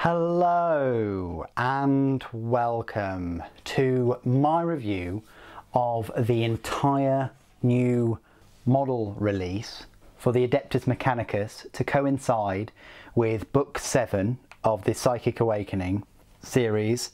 Hello and welcome to my review of the entire new model release for the Adeptus Mechanicus to coincide with Book 7 of the Psychic Awakening series,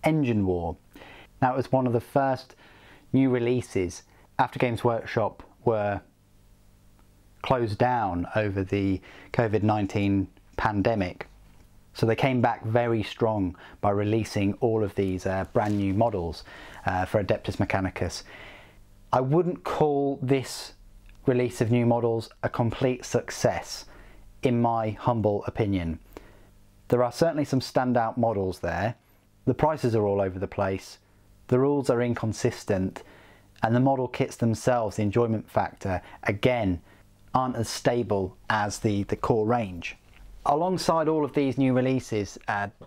Engine War. Now, it was one of the first new releases after Games Workshop were closed down over the COVID-19 pandemic. So they came back very strong by releasing all of these brand new models for Adeptus Mechanicus. I wouldn't call this release of new models a complete success, in my humble opinion. There are certainly some standout models there. The prices are all over the place, the rules are inconsistent, and the model kits themselves, the enjoyment factor, again, aren't as stable as the core range. Alongside all of these new releases,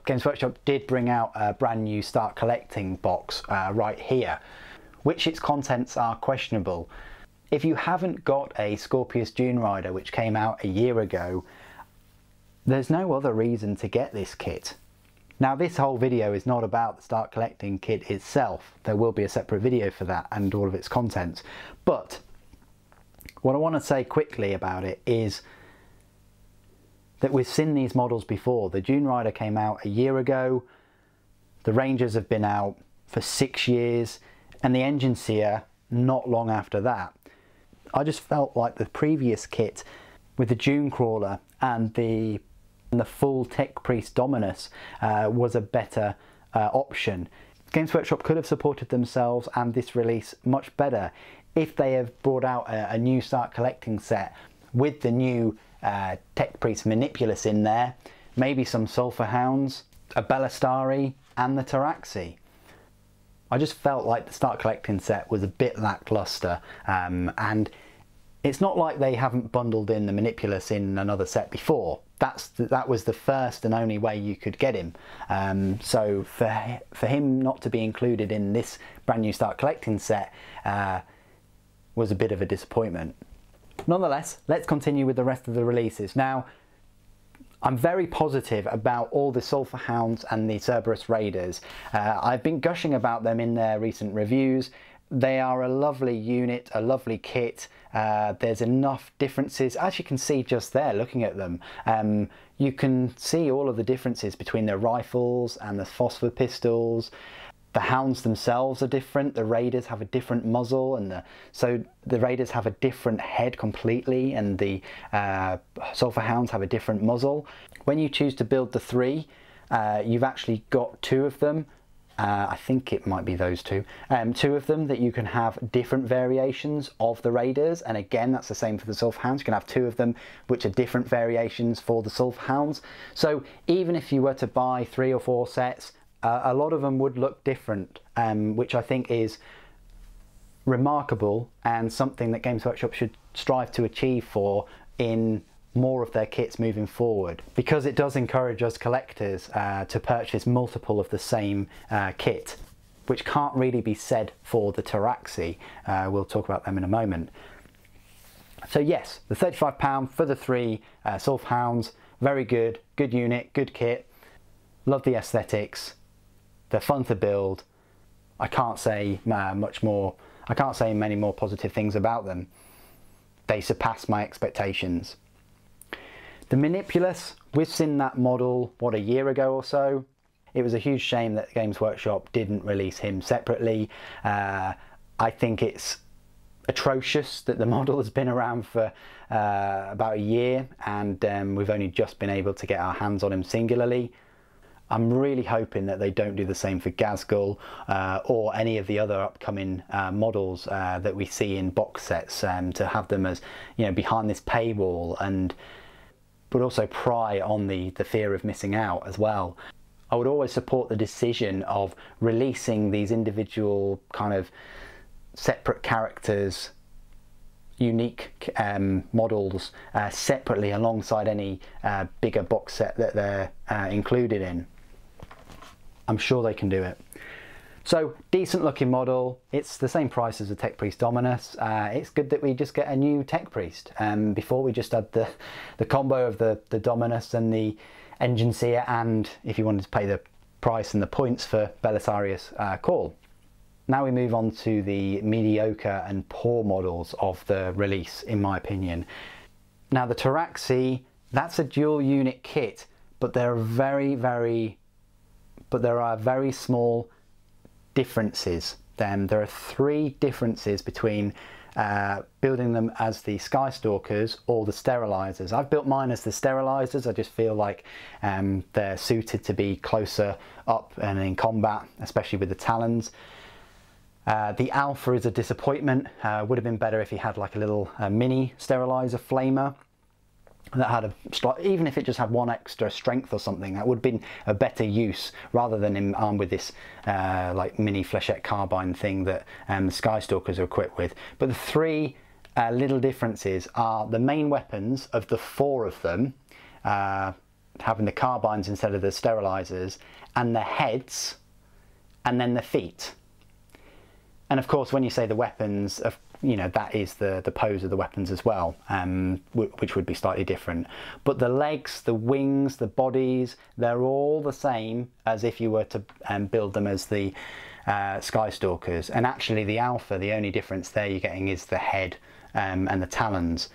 Games Workshop did bring out a brand new Start Collecting box right here, which its contents are questionable. If you haven't got a Scorpius Dune Rider, which came out a year ago, there's no other reason to get this kit. Now, this whole video is not about the Start Collecting kit itself. There will be a separate video for that and all of its contents. But what I want to say quickly about it is that we've seen these models before. The Dune Rider came out a year ago, the Rangers have been out for 6 years, and the Engine Seer not long after that. I just felt like the previous kit with the Dune Crawler and the full Tech Priest Dominus was a better option. Games Workshop could have supported themselves and this release much better if they have brought out a new Start Collecting set with the new Tech Priest Mechanicus in there, maybe some Sulfur Hounds, a Bellastari and the Taraxi. I just felt like the Start Collecting set was a bit lackluster, and it's not like they haven't bundled in the Mechanicus in another set before. That was the first and only way you could get him. So for him not to be included in this brand new Start Collecting set was a bit of a disappointment. Nonetheless, let's continue with the rest of the releases. Now, I'm very positive about all the Sulfur Hounds and the Cerberus Raiders. I've been gushing about them in their recent reviews. They are a lovely unit, a lovely kit. There's enough differences, as you can see just there looking at them. You can see all of the differences between their rifles and the phosphor pistols. The Hounds themselves are different, the Raiders have a different muzzle, and so the Raiders have a different head completely, and the Sulfur Hounds have a different muzzle. When you choose to build the three, you've actually got two of them. I think it might be those two. Two of them that you can have different variations of the Raiders, and again that's the same for the Sulfur Hounds. You can have two of them which are different variations for the Sulfur Hounds. So even if you were to buy 3 or 4 sets, a lot of them would look different, which I think is remarkable and something that Games Workshop should strive to achieve for in more of their kits moving forward, because it does encourage us collectors to purchase multiple of the same kit, which can't really be said for the Taraxi. We'll talk about them in a moment. So yes, the £35 for the 3 Sulfur Hounds, very good, good unit, good kit, love the aesthetics. They're fun to build. I can't say much more. I can't say many more positive things about them. They surpass my expectations. The Mechanicus, we've seen that model, what, a year ago or so? It was a huge shame that Games Workshop didn't release him separately. I think it's atrocious that the model has been around for about a year, and we've only just been able to get our hands on him singularly. I'm really hoping that they don't do the same for Gazgul or any of the other upcoming models that we see in box sets, to have them as, you know, behind this paywall, but also pry on the fear of missing out as well. I would always support the decision of releasing these individual kind of separate characters, unique models separately alongside any bigger box set that they're included in. I'm sure they can do it. So, decent looking model. It's the same price as the Tech Priest Dominus. It's good that we just get a new Tech Priest. Before we just had the combo of the Dominus and the engine seer, and if you wanted to pay the price and the points for Belisarius Call. Now we move on to the mediocre and poor models of the release, in my opinion. Now the Taurasi, that's a dual unit kit, but there are very small differences. Then there are 3 differences between building them as the Skystalkers or the Sterilizers. I've built mine as the Sterilizers. I just feel like they're suited to be closer up and in combat, especially with the Talons. The Alpha is a disappointment. Would have been better if he had like a little mini Sterilizer flamer that had even if it just had 1 extra strength or something, that would have been a better use, rather than him armed with this like mini flechette carbine thing that the Skystalkers are equipped with. But the 3 little differences are the main weapons of the 4 of them, having the carbines instead of the Sterilizers, and the heads, and then the feet. And of course, when you say the weapons, you know, that is the pose of the weapons as well, which would be slightly different. But the legs, the wings, the bodies, they're all the same as if you were to build them as the Skystalkers. And actually the Alpha, the only difference there you're getting is the head and the talons.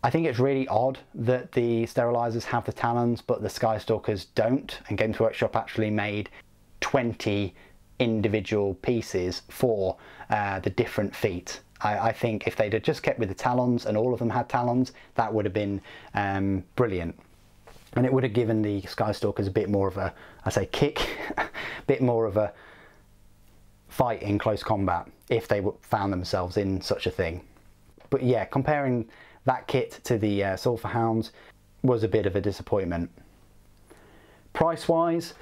I think it's really odd that the Sterilizers have the talons but the Skystalkers don't, and Games Workshop actually made 20 individual pieces for the different feet. I think if they'd have just kept with the talons and all of them had talons, that would have been brilliant. And it would have given the Skystalkers a bit more of a, I say kick, a bit more of a fight in close combat if they found themselves in such a thing. But yeah, comparing that kit to the Sulfur Hounds was a bit of a disappointment. Price-wise,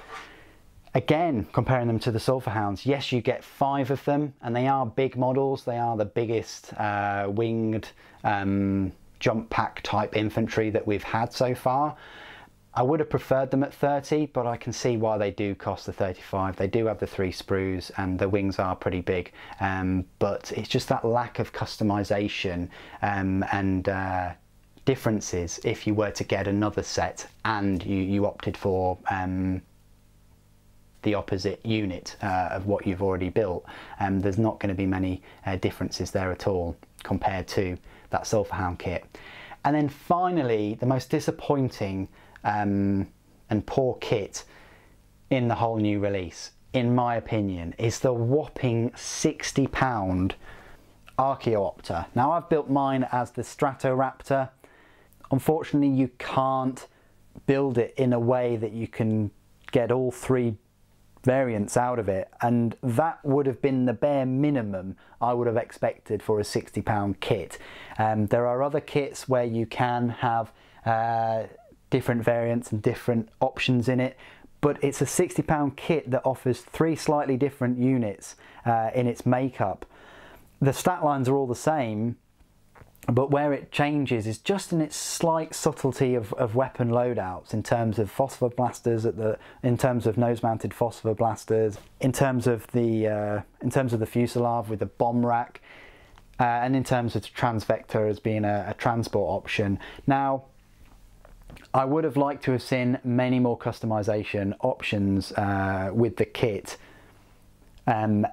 again, comparing them to the Sulfur Hounds, yes, you get 5 of them, and they are big models. They are the biggest winged jump pack type infantry that we've had so far. I would have preferred them at 30, but I can see why they do cost the 35. They do have the 3 sprues and the wings are pretty big, but it's just that lack of customization and differences if you were to get another set and you opted for the opposite unit of what you've already built. There's not going to be many differences there at all compared to that Sulfur Hound kit. And then finally, the most disappointing and poor kit in the whole new release, in my opinion, is the whopping £60 Archaeopter. Now, I've built mine as the Stratoraptor. Unfortunately, you can't build it in a way that you can get all 3 variants out of it, and that would have been the bare minimum I would have expected for a £60 kit. There are other kits where you can have different variants and different options in it, but it's a £60 kit that offers 3 slightly different units in its makeup. The stat lines are all the same, but where it changes is just in its slight subtlety of weapon loadouts, in terms of phosphor blasters, in terms of nose-mounted phosphor blasters, in terms of the fuselage with the bomb rack, and in terms of the transvector as being a transport option. Now, I would have liked to have seen many more customization options with the kit.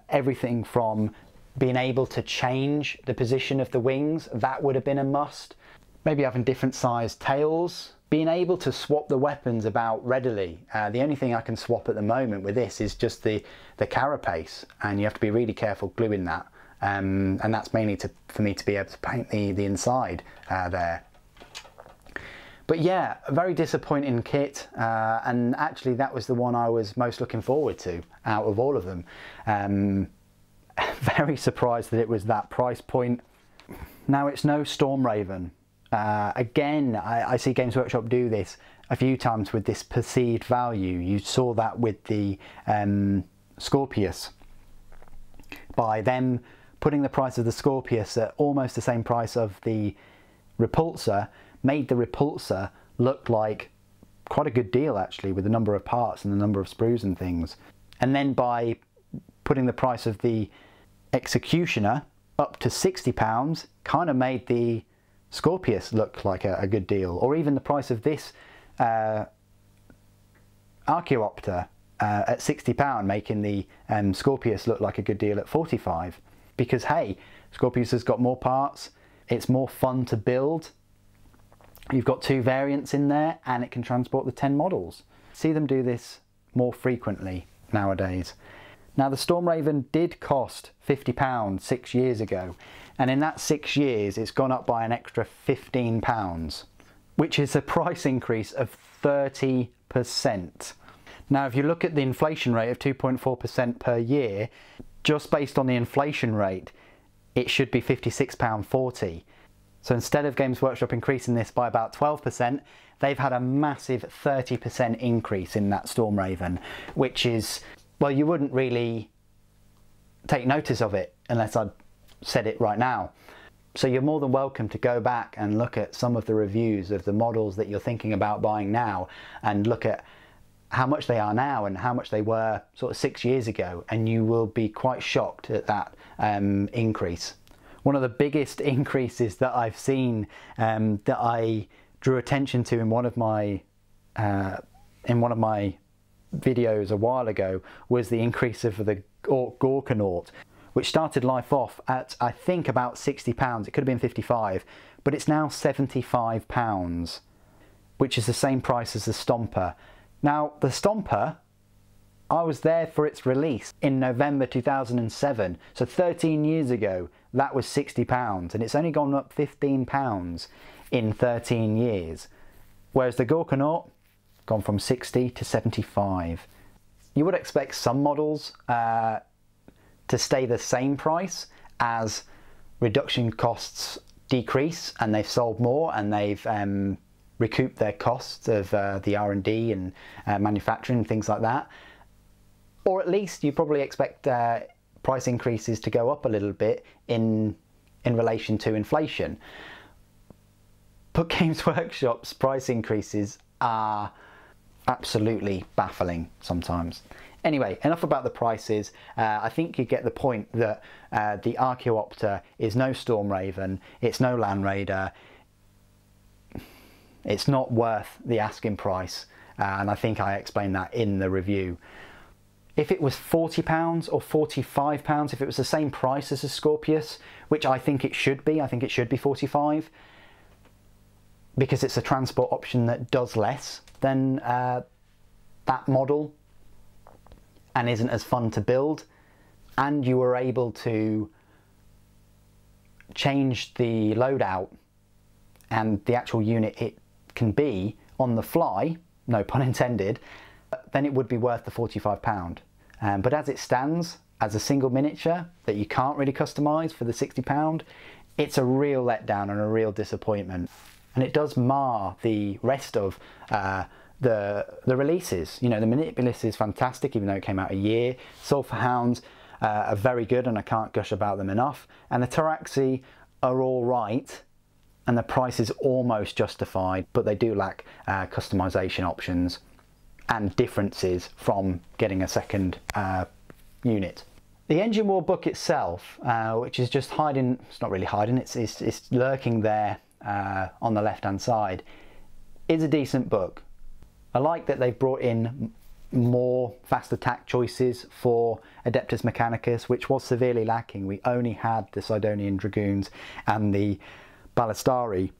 Everything from being able to change the position of the wings, that would have been a must. Maybe having different sized tails. Being able to swap the weapons about readily. The only thing I can swap at the moment with this is just the carapace, and you have to be really careful gluing that. And that's mainly for me to be able to paint the inside there. But yeah, a very disappointing kit, and actually that was the one I was most looking forward to out of all of them. Very surprised that it was that price point. Now, it's no Storm Raven. Again, I see Games Workshop do this a few times with this perceived value. You saw that with the Scorpius, by them putting the price of the Scorpius at almost the same price of the Repulsor, made the Repulsor look like quite a good deal actually, with the number of parts and the number of sprues and things. And then by putting the price of the Executioner up to £60, kind of made the Scorpius look like a good deal. Or even the price of this Archaeopter at £60, making the Scorpius look like a good deal at £45. Because hey, Scorpius has got more parts, it's more fun to build, you've got 2 variants in there, and it can transport the 10 models. See them do this more frequently nowadays. Now the Stormraven did cost £50 6 years ago, and in that 6 years it's gone up by an extra £15, which is a price increase of 30%. Now if you look at the inflation rate of 2.4% per year, just based on the inflation rate, it should be £56.40. So instead of Games Workshop increasing this by about 12%, they've had a massive 30% increase in that Stormraven, which is, well, you wouldn't really take notice of it unless I said it right now. So you're more than welcome to go back and look at some of the reviews of the models that you're thinking about buying now, and look at how much they are now and how much they were sort of 6 years ago, and you will be quite shocked at that increase. One of the biggest increases that I've seen, that I drew attention to in one of my videos a while ago, was the increase of the Gorkanaut, which started life off at, I think, about £60. It could have been 55, but it's now £75, which is the same price as the Stomper. Now the Stomper, I was there for its release in November 2007, so 13 years ago that was £60, and it's only gone up £15 in 13 years. Whereas the Gorkanaut, gone from 60 to 75. You would expect some models to stay the same price as reduction costs decrease and they've sold more and they've recouped their costs of the R&D and manufacturing and things like that. Or at least you probably expect price increases to go up a little bit in relation to inflation. But Games Workshop's price increases are absolutely baffling sometimes. Anyway, enough about the prices. I think you get the point that the Archaeopter is no Stormraven, it's no Land Raider, it's not worth the asking price, and I think I explained that in the review. If it was £40 or £45, if it was the same price as a Scorpius, which I think it should be, I think it should be 45, because it's a transport option that does less than that model and isn't as fun to build, and you were able to change the loadout and the actual unit it can be on the fly, no pun intended, then it would be worth the £45. But as it stands, as a single miniature that you can't really customise for the £60, it's a real letdown and a real disappointment. And it does mar the rest of the releases. You know, the Mechanicus is fantastic, even though it came out a year. Sulfur Hounds are very good, and I can't gush about them enough. And the Taraxi are all right, and the price is almost justified, but they do lack customisation options and differences from getting a second unit. The Engine War book itself, which is just hiding, it's not really hiding, it's lurking there on the left hand side, is a decent book. I like that they've brought in more fast attack choices for Adeptus Mechanicus, which was severely lacking. We only had the Sidonian Dragoons and the Ballistari.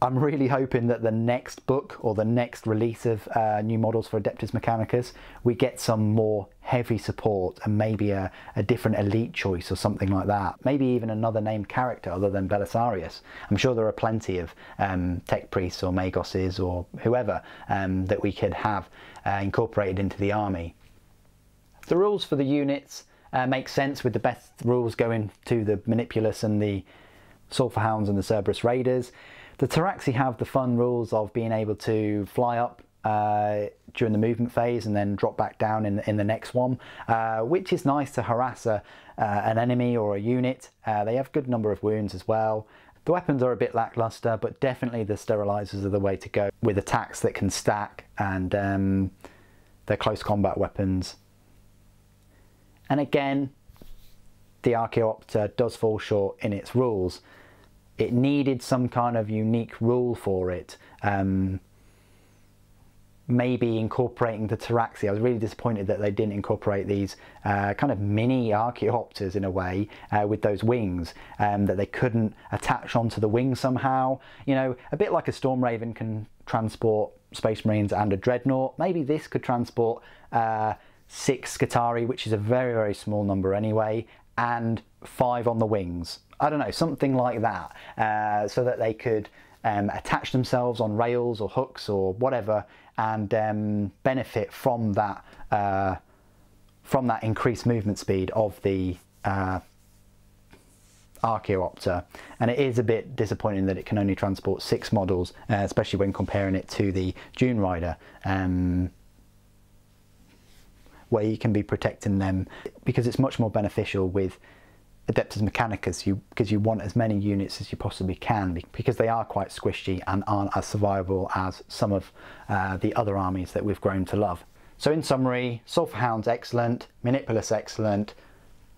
I'm really hoping that the next book or the next release of new models for Adeptus Mechanicus, we get some more heavy support and maybe a different elite choice or something like that. Maybe even another named character other than Belisarius. I'm sure there are plenty of tech priests or Magoses or whoever that we could have incorporated into the army. The rules for the units make sense, with the best rules going to the Manipulus and the Sulfur Hounds and the Cerberus Raiders. The Taraxi have the fun rules of being able to fly up during the movement phase and then drop back down in the next one, which is nice to harass an enemy or a unit. They have a good number of wounds as well. The weapons are a bit lackluster, but definitely the sterilizers are the way to go, with attacks that can stack and they're close combat weapons. And again, the Archaeopter does fall short in its rules. It needed some kind of unique rule for it. maybe incorporating the Thoraxi. I was really disappointed that they didn't incorporate these kind of mini Archaeopters in a way with those wings, that they couldn't attach onto the wing somehow. You know, a bit like a Storm Raven can transport Space Marines and a Dreadnought. Maybe this could transport 6 Skitarii, which is a very, very small number anyway, and 5 on the wings. I don't know, something like that, so that they could attach themselves on rails or hooks or whatever, and benefit from that increased movement speed of the Archaeopter. And it is a bit disappointing that it can only transport 6 models, especially when comparing it to the Dune Rider, where you can be protecting them, because it's much more beneficial with Adeptus Mechanicus, because you want as many units as you possibly can, because they are quite squishy and aren't as survivable as some of the other armies that we've grown to love. So in summary, Sulfur Hounds excellent, Manipulus excellent,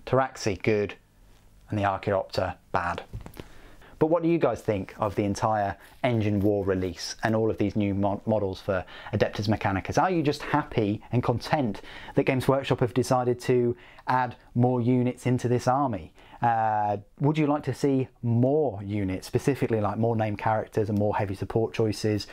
Thoraxi good, and the Archaeopter bad. But what do you guys think of the entire Engine War release and all of these new models for Adeptus Mechanicus? Are you just happy and content that Games Workshop have decided to add more units into this army? Would you like to see more units, specifically like more named characters and more heavy support choices?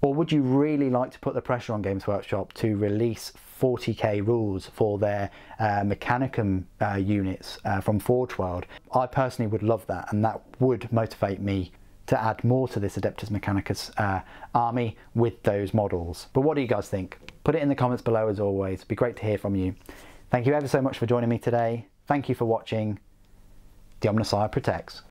Or would you really like to put the pressure on Games Workshop to release 40k rules for their Mechanicum units from Forge World? I personally would love that, and that would motivate me to add more to this Adeptus Mechanicus army with those models. But what do you guys think? Put it in the comments below as always. It'd be great to hear from you. Thank you ever so much for joining me today. Thank you for watching. The Omnissiah protects.